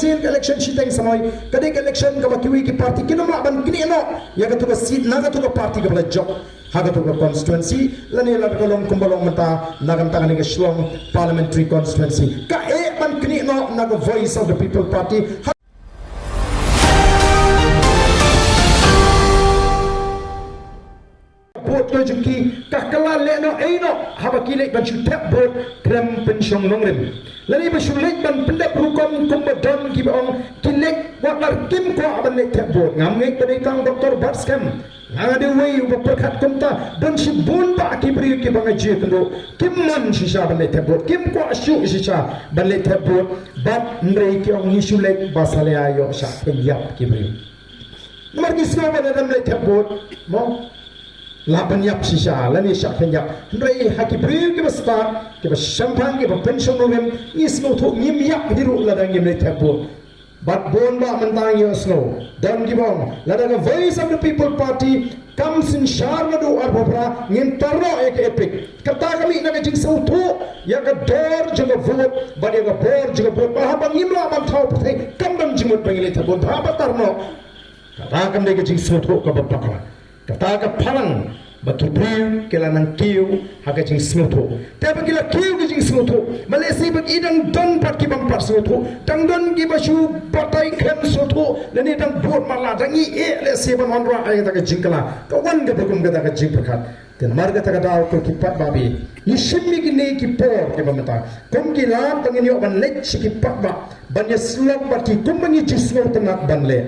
council election Shiteng Samoi kadek election ka kiwi ki party kinam laban kini no ya ka tuka seat naga tuka party ka bala job Haka tuka constituency lani la kolong kumbalong mata nagam tangan ke Shlong parliamentary constituency ka ban kini no naga voice of the people party bot ko jengki kakala le no no haba kile ban chu tap bot krem pensiong nongrim lani ba shulit ban pendap rukom kumbadon ki baong kilek wakar kim ko aban le tap bot ngam ngek tadi kang doktor barskem ngade wei uba perkat kumta dan si bun ba ki bri ki banga je kendo kim man si sha ban le tap bot kim ko ashu si sha ban le tap bot bat ndrei ki ong ni shulek basale ayo sha penyap ki bri nomor ki sno ban le tap bot mo lapan yap sisa lani syak penyap ndrei haki bri ki basta ki ba champagne ki ba pension nongem isno tho nyim yap diru ladang ngem le tap bot but bon ba mentang yo snow dan gibong ladang voice of the people party comes in sharna do arbobra ngin tarno ek epic kata kami na jing sautu ya ka dor jeng vote but ya ka bor jeng vote ba bang imla ban thau pthai kambam jimut bangile thabon tha ba tarno kata kam de jing sautu ka ba pakla kata ka phalang bakibri kelanang kiu haka jing smutu tapi kila kiu ke jing smutu Malaysia bag idang don pat ki bang pat smutu tang don ki basu patai khem smutu lani dang bot mala dangi le se ban onra ay ta ka jingkala ka wan ga bagum ga ta ka jing prakat ten marga ta ka daw ko ki pat babi ni shimmi ki ne ki por ke bamata kom ki la pangin yo ban lech ki pat ba ban ya slok pat ki kum bangi jisno tanak ban le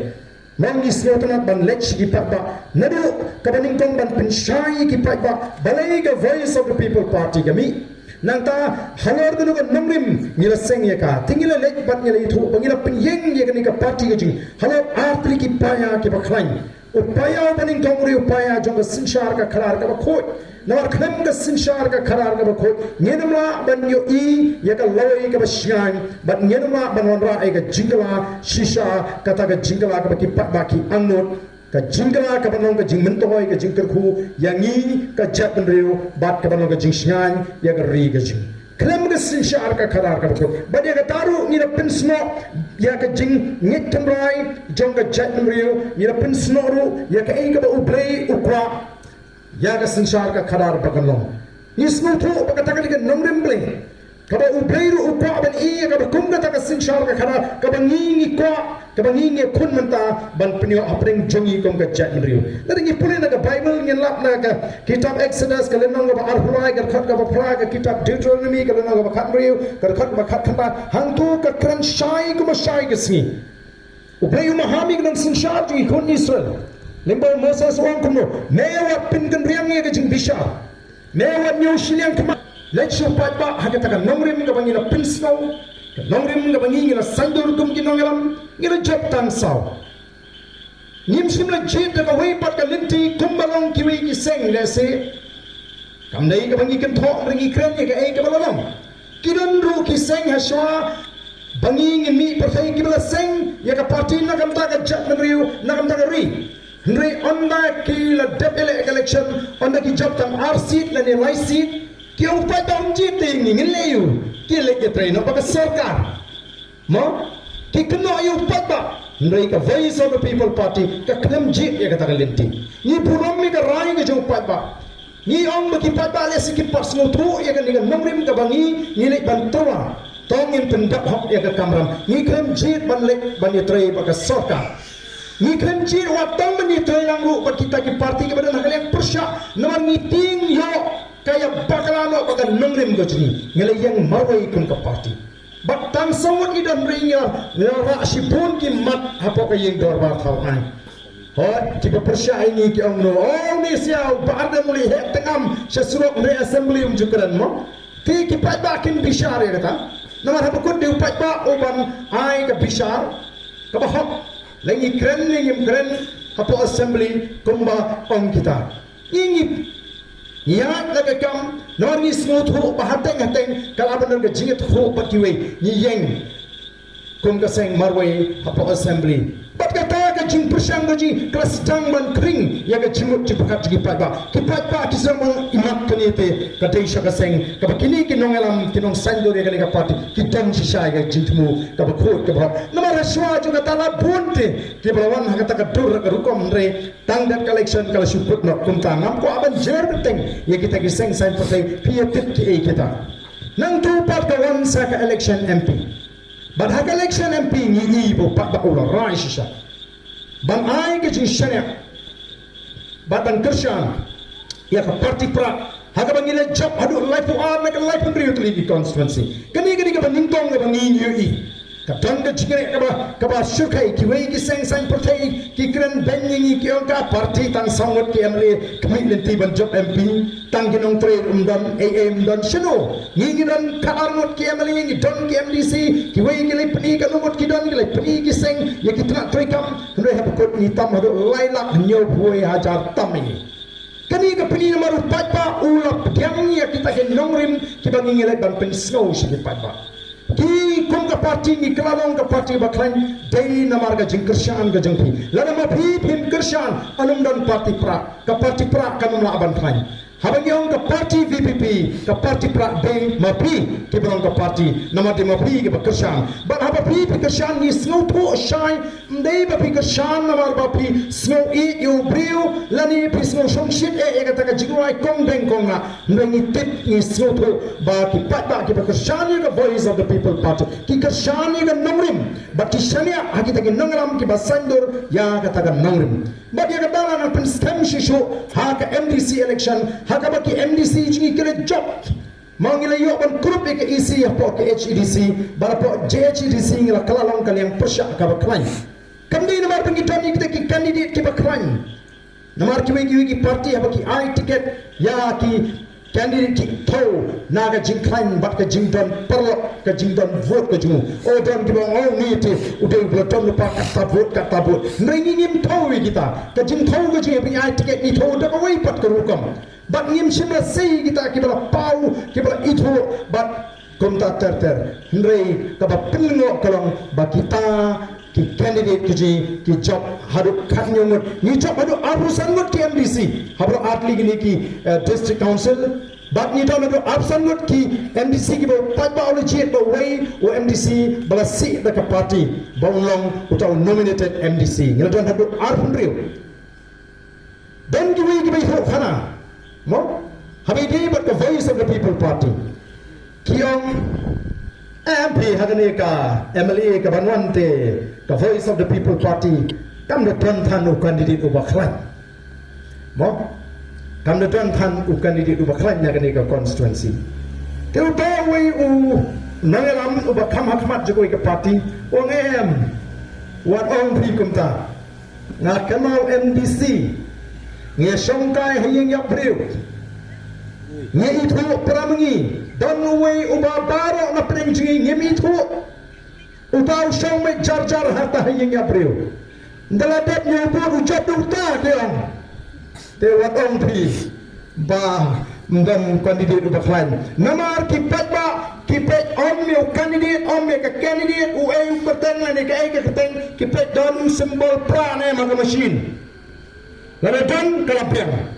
Mangi siotana ban lech ki papa nadu kabaning kong ban penshai ki papa balai ga voice of the people party kami nangta halor gunu ga namrim ngila seng ya ka tingila lech bat ngila itu bangila penyeng ya ka party ga jing halor artli ki paya ki baklain upaya baning kong ri upaya jong ga sinshar ka kharar ka khoi nawar khlem ga sinshar ka kharar ka khoi ngenamla ban yo I ya ka loi ka basyan bat ngenamla ban onra ai ga jingla shisha kata ga jingla ka ki pat ba ki angot ka jingla ka banong ka jingmen toy ka jingker khu yangi ka jat ban reu bat ka banong ka jingsyan ya ga ri ga jing khlem ga sinshar ka kharar ka khoi bat ya ga taru ni na pinsno ya ka jing ngit tamrai jong ka jat ban reu ni na pinsno ru ya ka ai ka ba ublei ukwa ya ka sinshar ka kharar bakalong ismu thu bakata ka nongrim ble kaba ubleiru ukwa ban I kaba kumga ta ka sinshar ka kharar kaba ngingi kwa kaba ngingi khun manta ban pnyo apring jongi kom ka chat mriu ladingi pule na ka bible ngin lap na ka kitab exodus ka lenong ka arhulai ka khat ka phra ka kitab deuteronomy ka lenong ka khat mriu ka khat ba khat khata hangtu ka kran shai kuma shai ka singi ubleiru mahami ka sinshar ji khun Israel limbo Moses wang kuno mewa pin kan riang ye jing bisha mewa nyu shiliang kama let you pat ba ha ta nongrim ga bangina pin snow nongrim ga bangina sandur kum ki nongalam ngira job tang saw nim simla jit ga wei pat ka linti kumbalong ki wei ki seng le se kam dai ga bangi kan thok ringi kren ye ga ei ga balong kidan ru ki seng ha shwa bangi ngi mi perfai ki bala seng ye ga party na kam ta ga jat man riu na kam ta ga ri Ndri onda ki la depele election onda ki job tam R seat la ne Y seat ki upai tam jite ni ngeleyu ki le ke train apa ka sarkar mo ki kena ayu upai ba ndri ka voice of the people party ka klem jit ya kata linti ni buram mi ka rai ka jo upai ba ni ong ba ki pat ba le si ki pas no tru ya ka ni ngomrim ka bangi ni le ban towa tongin pendap hok ya ka kamram ni klem jit ban le ban ye trai ba ka sarkar ni krenci watang meni telang ru bat kita ki parti ke badan hakalian persya naman meeting yo kaya bakalano bagan nongrim go jini ngale yang mawai kun ke parti bat tang sawat idan ringa ngara sipun ki mat hapo ka yeng dor bar thau ai hot ki persya ini ki ong no oh ni siau barda muli he tengam sesurok re assembly umjukaran mo ki pat bakin bishar ya kata naman hapo kun de pat ba oban ai ka bishar ka bahok lagi keren lagi keren apa assembly kumba ong kita ini ya laga kam nori smooth ho bahateng hateng kalaban ga jingit ho patiwe ni yeng kum ka seng marway apa assembly bat kata ka jing persang ga ji kelas tang man kring ya ga jimut cipakat gi pa kipat pa kisang imak kanite ka dei sha ka seng ka kini kinong alam kinong sando ya ga party kitang si sha ga jingmu ka ba khot ka ba namar Joshua juga tala bunte ki balawan kata kadur rukom re tanggat election kala syukut nak kumta ngam ko aban jer beteng ya kita giseng sain patai piatit ki kita nang tu pat kawan sa ka election MP but hak election MP ni ibo pat ba ulah rai sisa ban ai ke jing syariah batang Krisyan ya ka parti pra haka bangila job hadu life to ar nak life beri utility constituency kani ka baningtong ka bangi Kadang jingre kaba syukai ki wei ki seng sang partai ki kren benyi ki onka parti tang sangot ki amle kami lenti ban job MP tang ginong tre dan AM dan shino ngi dan kaarnot ki amle ngi don ki MDC ki wei ki le pani ka lumot ki don ki le pani ki seng ya ki tnak tre kam ndoi ha kot ni tam hado lailak nyo boi hajar tam ini kani ka pani namaru patpa ulap gyang ya kita ke nongrim ki bangi le ban pen snow si patpa ki kum ka parti ni kelalong ka parti baklan dei namar ka jing Krisyan ka jengpi lana ma phim Krisyan anum dan parti pra kanum la aban klan habang yong ka parti VPP ka parti pra dei ma phi ki bang ka parti namar de ma phi ka Krisyan but haba phi Krisyan ni snow to shine dei ba phi Krisyan namar ba phi snow e you brio lani phi snow shong shit e ka ta ka jingwai kong beng kong na ni tip ni snow to ba ki pat ba ki Krisyan ni ka voice of the people party ki Krisyan ni ka nongrim but ki shania hakita ki nongram ki basandur ya ka ta ka nongrim but ya ka dala na pen stem shisho ha ka MDC election haka ba ki MDC jingi kile job mangila yo ban group ke EC po ke HEDC bara po JHEDC ngila kalalong kaliang persya ka ba klan kamdi namar pengi tani kita ki candidate ki ba klan namar ki wiki party apa ki I ticket ya ki candidate ki to naga jing klan bat ka jing don perlo ka jing don vote ka jing o don ki ba o ni te udai bla ton pa ka vote nringi nim to wi kita ka jing to ka jing pengi I ticket ni to da ba wai pat ka rukam bat ngim shimla sei kita ki bala pau ki bala itu bat kumta ter ndrei ka ba pilngo kalong ba kita ki candidate ki job hadu khanyong ni job hadu arusan ngot ki MDC habro atli gini ki district council but ni don hadu arusan ngot ki MDC ki ba pa ole jet ba way o MDC bala si da ka party bawlong utaw nominated MDC ni don hadu arun riu dan ki wi ki ba ho khana mo habi di but the voice of the people party kiong MP hagane ka MLA ka banwante the voice of the people party kam de ton than u candidate u baklan mo kam de ton than u candidate u baklan hagane ka constituency te u dawi u nangalam u bakam hakmat jogoi ka party ong em wat ong pri kumta na kamal MDC nge songkai hayeng yak breu nge itu pramangi don way uba baro na prengjing nge itu uba song me jar harta hayeng yak breu ndala det nge po ujat uta deong te wat ong pri ba mdam candidate uba klan namar ki pet om me candidate om me ka candidate u ay peteng la ne ka peteng ki pet don symbol pra ne ma machine lada don kalapiang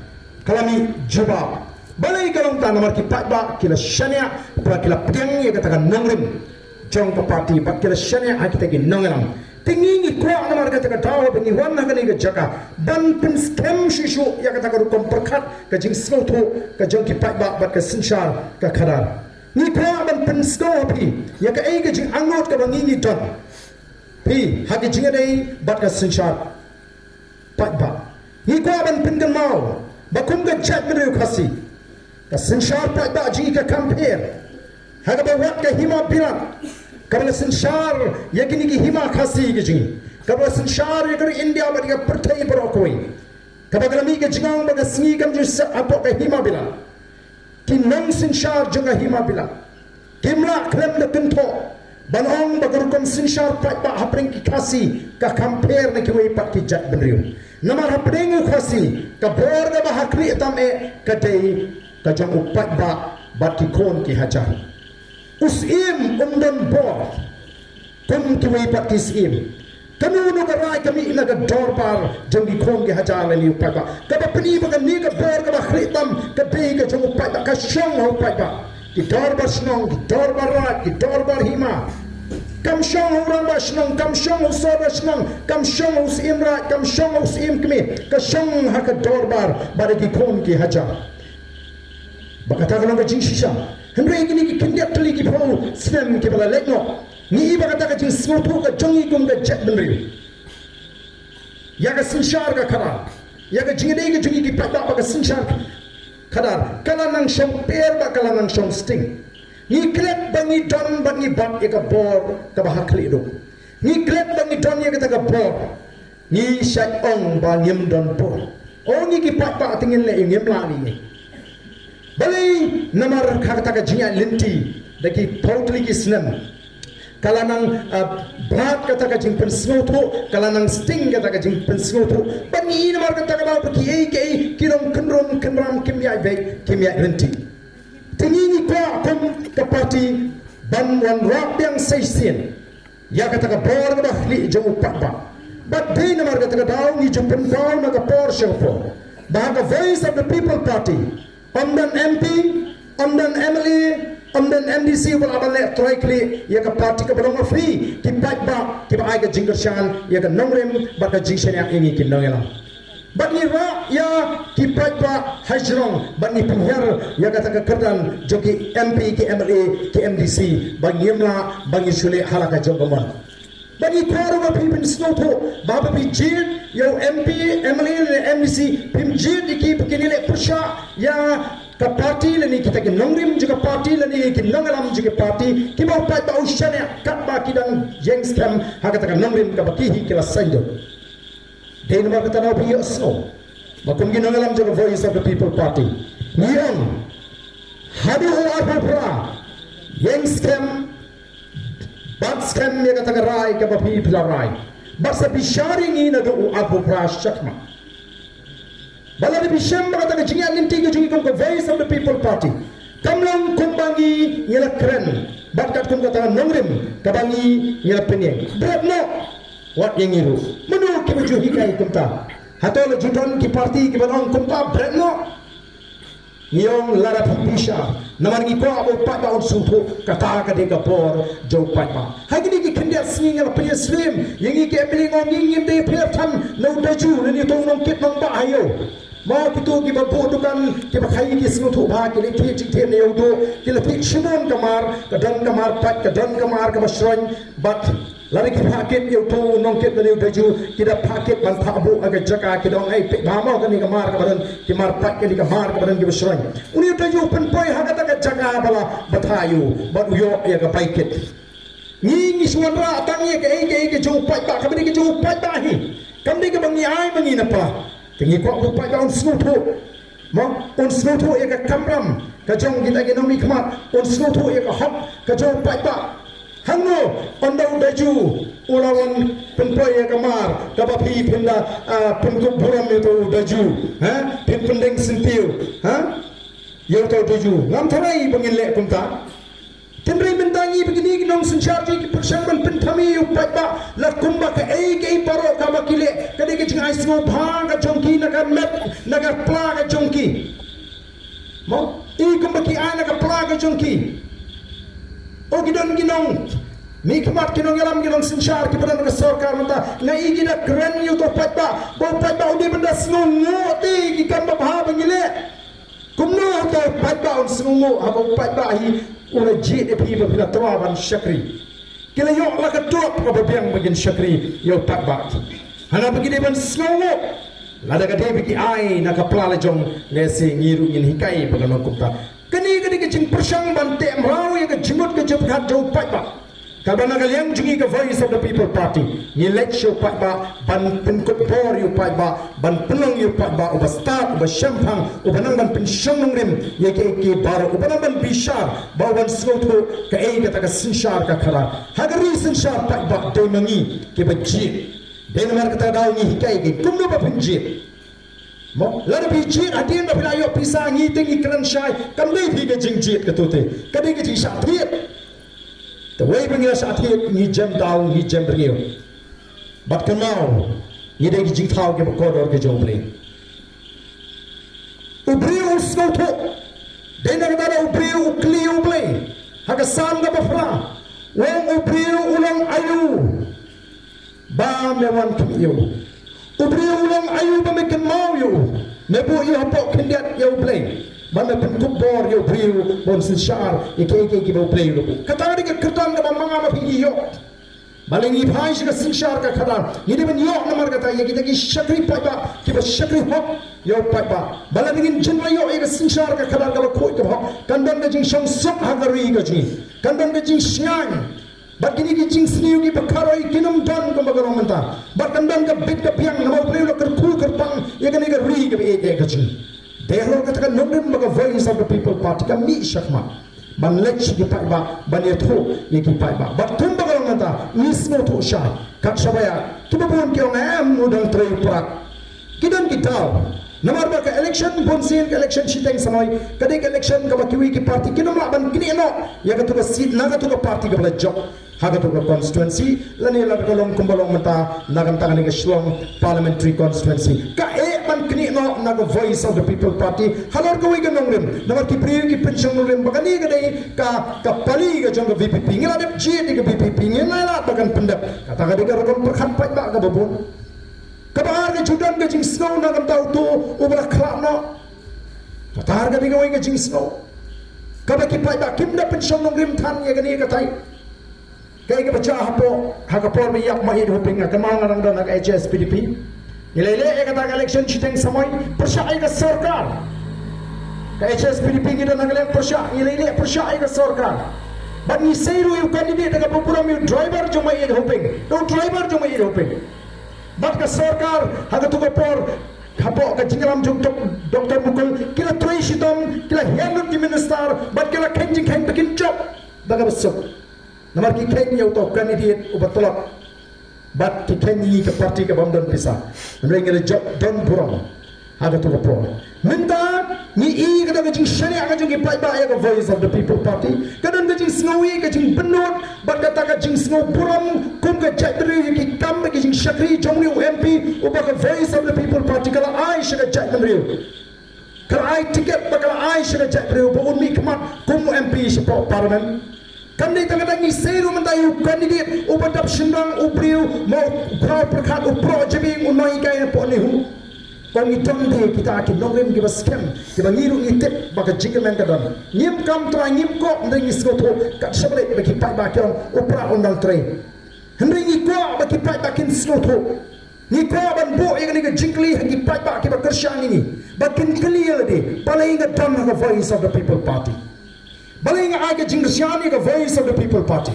kalami juba balai kalong ta namar ki patba kila shania pra kila piang ya katakan nongrim jong ka party ba kila shania akita ki nongram tingi ni kwa namar kata daw bengi wan na kani ga jaka dan pin stem shishu ya kata ka rukom perkat ka jing sloto ka jong ki patba ba ka sinshar ka khadar ni kwa ban pin sto pi ya ka ai ga jing angot ka bangi ni ton pi ha ki jing dai ba ka sinshar patba ni kwa ban pingan mau bakum ga chat mere khasi ka sinshar pa da ji ka compare haga ba wat ka hima bilan kabla sinshar yakini ki hima khasi gi ji kabla sinshar yagar india ma ga perthai par koi kabla mi ga jingang ba ga sni kam ji sa apo ka hima bilan ki nang sinshar junga hima bilan kimla klem da tinto banong ba gar kom sinshar pa ba hapring ki khasi ka compare ne ki wei pat ki jat benriu namar hapring khasi ka bor ga ba hakri tam e ka dei ka jong upat ba bat ki kon ki hajar usim umdan bor kum ki wei pat ki sim kanu no ga rai kami na ga dor par jong ki kon ki hajar ni upat ba ka ba pani ba ni ga bor ga ba khri tam ka dei ka jong upat ba ka shong upat ba ki dor ba snong ki dor ba rat ki dor ba hima kam shong orang basnong kam shong usor basnong kam shong us imra kam shong us im kmi ka shong haka dorbar baragi kon ki haja bakata kalau ka jing shisha henry gini ki kindia tuli ki pho snem ki bala lekno ni bakata ka jing smotu ka jongi kum ka jet benri ya ka sinshar ka khara ya ka jing dei ka jungi ki pata ka sinshar khadar kala nang shong per ba kala nang shong sting ni klep bangi don bangi bat eka bor ka bahakli do ni klep bangi don ye ka bor ni shat ong ba ngim don bor o ni ki pat pa tingin le ngim la ni bali namar kha ka jinya linti daki totally ki snem kala nang brat ka ta jing pen snotho kala nang sting ka ta jing pen snotho bangi namar ka ta ba ki ei ki kirong kenrom kenram kimya be kimya linti Tingini kwa kum kapati ban wan rap yang saisian ya kata ka bor ka bahli jo upapa but they namar kata ka daw ni jo pen daw na ka por shofo ba ka voice of the people party amdan MP amdan MLA amdan MDC wala bale troikli ya ka party ka balong free ki ba ki ba ai ka jingar shan ya ka nongrem ba ka jingshan yang ini ki nongela Bani ra ya kipat pa hajrong bani penghar ya kata kekerdan joki MP ke MLA ke MDC bani yemla bani sule halaka jogaman bani kwaru ma pin snoto baba bi jin yo MP MLA MDC pim jin ki begini le pusha ya ka parti le ni kita ke nongrim juga parti le ni ki nongalam juga parti ki ba pa ba ushane kat ba kidang jeng scam ha kata ka nongrim ka bakihi kila saindo Dahil naman kita na piyo snow, makum ginangalam jo voice of the people party. Niyon, hadi ho apopra, yang scam, bad scam ya kata karai ka bapi pilarai. Basa bishari ni na do apopra shakma. Bala ni bisham kata ka jingan linti ka jingi kum ka voice of the people party. Kamlang kumbangi ngila keren, bakat kum kata nongrim kabangi ngila penyeng. Berat no. What yang itu? Menurut kebujuh hikai kumta. Hatol judan ki parti ki banong kumta breno. Niong lara pisha. Naman ki ko abo pat ba unsutu kata ka de kapor jo pat ba. Hagi ni ki kendia sing ngala pria slim. Yang ki emili ngong ngim de pria tham no daju ni tong nong kit nong ba ayo. Mau kitu ki babu dukan ki bakai ki snutu ba ki le ki tik the ne yodo ki le pik shimon kamar kadan kamar pat kadan kamar ka basron but lari ki paket yo tu nong ket ne daju ki da paket ban thabu aga jaka ki dong ai pe ba mau ka ni kamar ka badan ki mar pat ki kamar ka badan ki basron uni daju pen poi haga ta ka jaka bala bathayu but yo ya ka paket ni suara atang ye ke jo pat ba ka ni ki jo pat ba hi kam ni ka bangi ai bangi na pa Tinggi kuat buat daun snoto, mak on snoto ia ke kamram, kajong kita ekonomi kemat, on snoto ia ke hot, kajong pak, hango on daun baju, ulawan penpoi ia kamar, kapapi penda pentuk buram itu baju, pendeng sentiu, yang tahu baju, ngam terai pengilek kumta. Tendrai mendangi begini nong senjata ki persamaan pentami upat ba la kumba ka ke paro ka makile kade ke jingai singo bhang ka jongki nagar met nagar pla ka jongki mo kumba ki ana ka pla ka jongki o gidon ginong mi kemat kinong yalam ginong senjata ki pada sarkar mata na igina kren yu to pat ba bo pat ba udi benda singo ngoti ki kamba bha bangile kumno to pat ba on singo abo pat ba hi una jit e piba pila trawan syakri kila yo la ka drop ko babiang bagin syakri yo takba hana begini ban snongo lada ka debi ki ai na ka plala jong lesi ngiru in hikai bagano kupta kani ke jing persang ban te mrau ya ka jimut ka jephat jo pakba kabana ka liang jungi ka voice of the people party ni lecture pakba ban penkut bor yu pakba ban penong yu pakba uba start uba shampang uba nang ban pensyong nongrim ye ke baro uba nang ban bishar ba ban snoto ka kata ka sinshar ka khara hagari sinshar pakba do mangi ke bajit den mar kata daw ni hikai ke kumno ba penjit mo lada bijit adin ba pilayo pisa ngi tingi kran shai kamdai bi ke jingjit ka tote kadi ke ji sathiet the way bring us at here ni jam down ni jam bring you but kamau ni de jing thau ke ko dor ke joble ubri usnoto de na da ubri ukli uble haga sam ga bafra wong ubriu ulang ayu ba mewan kimiyo ubriu ulang ayu ba mekan mau yo nebu yo hapok kendiat yo play banda pentuk bor yo briu bon sishar ike ki bo play yo kata ni kertan ka manga ma phi yo balingi bhai shi ka sishar ka khada ni de ben yo namar kata ye kita ki shakri pa ba ki ba shakri hok yo pa ba balingi jinwa yo e ka sishar ka khada ka khoi ka hok kandan ka jing shong sok ha ka ri ka jing kandan ka jing syang bat kini ki jing sniu ki bakharoi kinum dan ko magaro manta bat kandan ka bit ka piang na mo play lo kar khu kar pang ye ka ni ka ri ka e ka jing Dehlo katakan nongrim baga voice of the people party kan mi shakma ban lech ki pai ba ban yetho ye ki pai ba bat tum baga ngata misno to sha kat sabaya kibabon ki ong am udang trei prak kidan kitau namar ba ka election bonsin ka election Shiteng Samoi kadek election ka kiwi ki party kinam la ban kini no ya ka to ka seat naga to ka party ka bla job Haka to ka constituency lani la ka long kumbalong mata nagam tangan ka shlong parliamentary constituency ka ban kini no naga voice of the people party halor ko wigan nongrim namar ki priyo ki pension nongrim bagani ka dai ka pali ka jong ka VPP ngila dep ji di ka VPP ngila la bagan pendap kata ka diga rakon perkhan pai ba ka babon ka bahar ka judan ka jing snow nagam tau tu ubra khlap no kata har ka diga wigan jing snow ka ba ki pai ba kimda pension nongrim than ye gani ka tai kaya ka baca hapo hakapor mi yak mahid huping ka mga nang don ka HS PDP nilele e kata election Shiteng Samoi persyai ka sarkar ka HS PDP kita nang lek persya nilele persyai ka sarkar ban ni seiru yu candidate ka popular mi driver jo mahid huping do driver jo mahid huping bat ka sarkar haga tu kapor hapo ka jinglam jong Dr. Mukul kila trei shitom kila henut ki minister bat kila kenjing hen bikin job daga besok Namar ki Kenya uto candidate ubatolak bat ki Kenya ke parti ke bamdan pisa mereka le job don burong ada tu kapro minta ni I kada jing syariah ka jing pai ba ya ka voice of the people party kadang ka jing snowy ka jing benut bat kata ka jing snow burong kum ka jadri ki kam ka jing shakri jongni MP ubaka voice of the people party kala ai shaka jadri kala ai ticket bakala ai shaka jadri ba unmi kmat kum MP sipo parliament Kami tengah ni seru mentayu kandidat ubadap sendang ubriu mau grau perkat upro jebing unoi kai po ni hu kong itom de kita akin nongrim ki baskem ki bangiru ni tep baka jingmen kadon nim kam tra nim ko ndeng isgo to kat sable ba ki pai ba kyong upra undang tre hendeng ni ko ba ki pai ba kin isgo to ni ko ban bo yang ni ka jingli ki pai ba ki ba kersyang ini ba kin clear de paling ga dam the voice of the people party Baling aga jingsiani ka voice of the people party.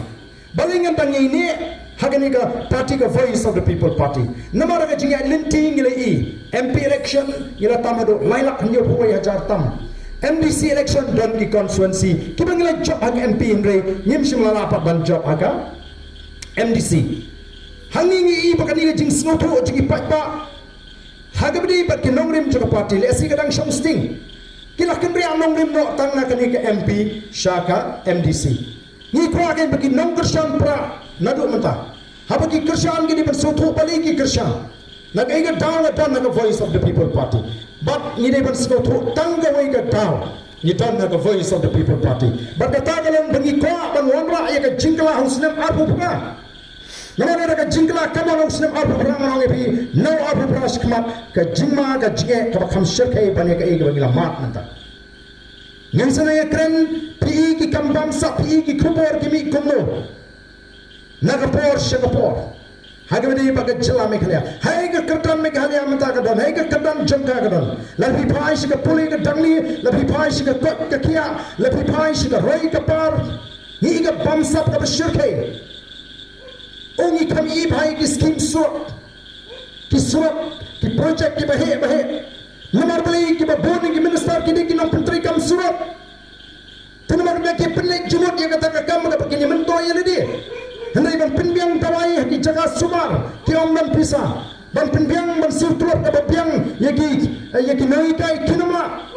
Baling ang tangi ni hagani ka party ka voice of the people party. Namara ka jinga linting nila I MP election nila tamado lailak niyo huway hajar tam. MDC election don ki constituency. Kiba nila job hag MP inre ngim simla lapat ban job haga MDC. Hangi I baka nila jing snoto jingi patba. Hagabdi bat kinongrim joka party le asi kadang shamsting. Kila kendri anong rimno tang na kani ke MP Shaka MDC ni ko agen bagi nong kersan pra nadu menta ha bagi kersan gini bersoto bali ki kersan nagai ga down na don na voice of the people party but ni de bersoto tang ga wai ga down ni don na voice of the people party but kata galan bagi ko ban wanra ya ga jingla husnam arbu pra namana ka jingla kamano husnam arbu pra ngong epi no arbu pra skmat ka jingma ga jige ka kham shirkai bane ka ege bagi la mat menta Ngansana ya kren PI ki kambam sa PI ki kubor ki mi kumno nagapor shagapor hagawadi baga jila mekhalya hai ga kertam mekhalya mata ka don hai ga kertam jangka ka don labi phai shi ka puli ka dangli labi phai shi ka kot ka kia labi phai shi ka roi ka par ni ga bam sap ka bashirkai ongi kam I bhai ki scheme surat ki project ki bahe Namar beli kita boning ki minister kini ki nom menteri kam surat. Tenamar beli ki penek jumut yang kata kam dapat kini mentoy ini dia. Hendak ban pinbiang tawai ki jaga sumar ki om dan pisah. Ban pinbiang ban surtulap ka biang yaki nai kai kinama.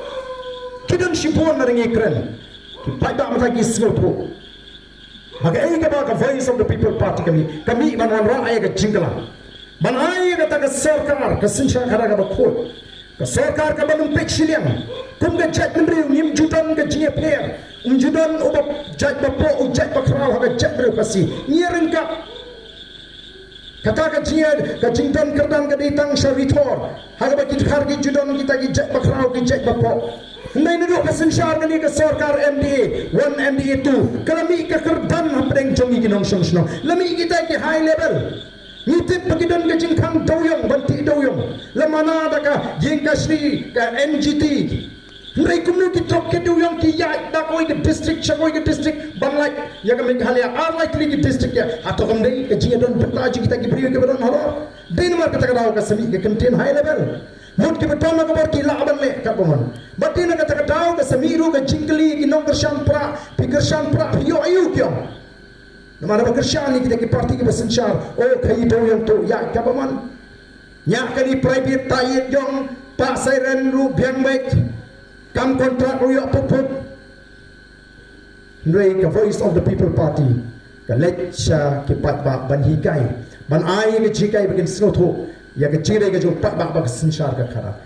Kidan sipon na ringi kren. Ki pada mata ki surtu. Maka ini ka voice of the people party kami man wan ra ay ka jingla. Ban ay ka ta ka sarkar ka sinsha khara ka bakot. Ka sarkar ka balum pek siliang. Kum ka jat menriu nim judan ka jinge player. Judan ubap jat bapo ujat bakrau ha jat ber pasi. Nyereng ka kata ka jinge ka jingdan kerdan ka ditang syaritor. Ha ba kit khar ki judan kita ki jat bakrau ki jat bapo. Ndai nudu pasen syar ka ni ka sarkar MDA 1 MDA 2. Kalami ka kerdan ha pedeng jongi ki nong song song. Lami kita ki high level. Ngitip pagidon ka jingkang dawyong banti dawyong lamana da ka jingkasri ka NGT Ndai kumnu ki top ke dawyong ki ya da koi ke district chakoi ke district banglai ya ka meghalaya likely ki district ya ato kam dei ka jingadon bata ji kita ki priyo ke badon halo din mar ka takadaw ka sami ke contain high level mut ki beton ka bor ki laban le ka bomon batin ka takadaw ka samiru ka jingkli ki nong kershan pra pikershan pra yo ayu kyong Namara bekerja ni kita ke parti ke besensyar. Oh kayu do yang tu ya kapaman. Nyak kali private tayet yang pak siren ru biang baik. Kam kontrak ru ya pupuk. Ndai ke voice of the people party. Ke lecture ke pat bak ban hikai. Ban ai ke jikai bagian snotho. Ya ke jirai ke jo pat bak besensyar ke kara.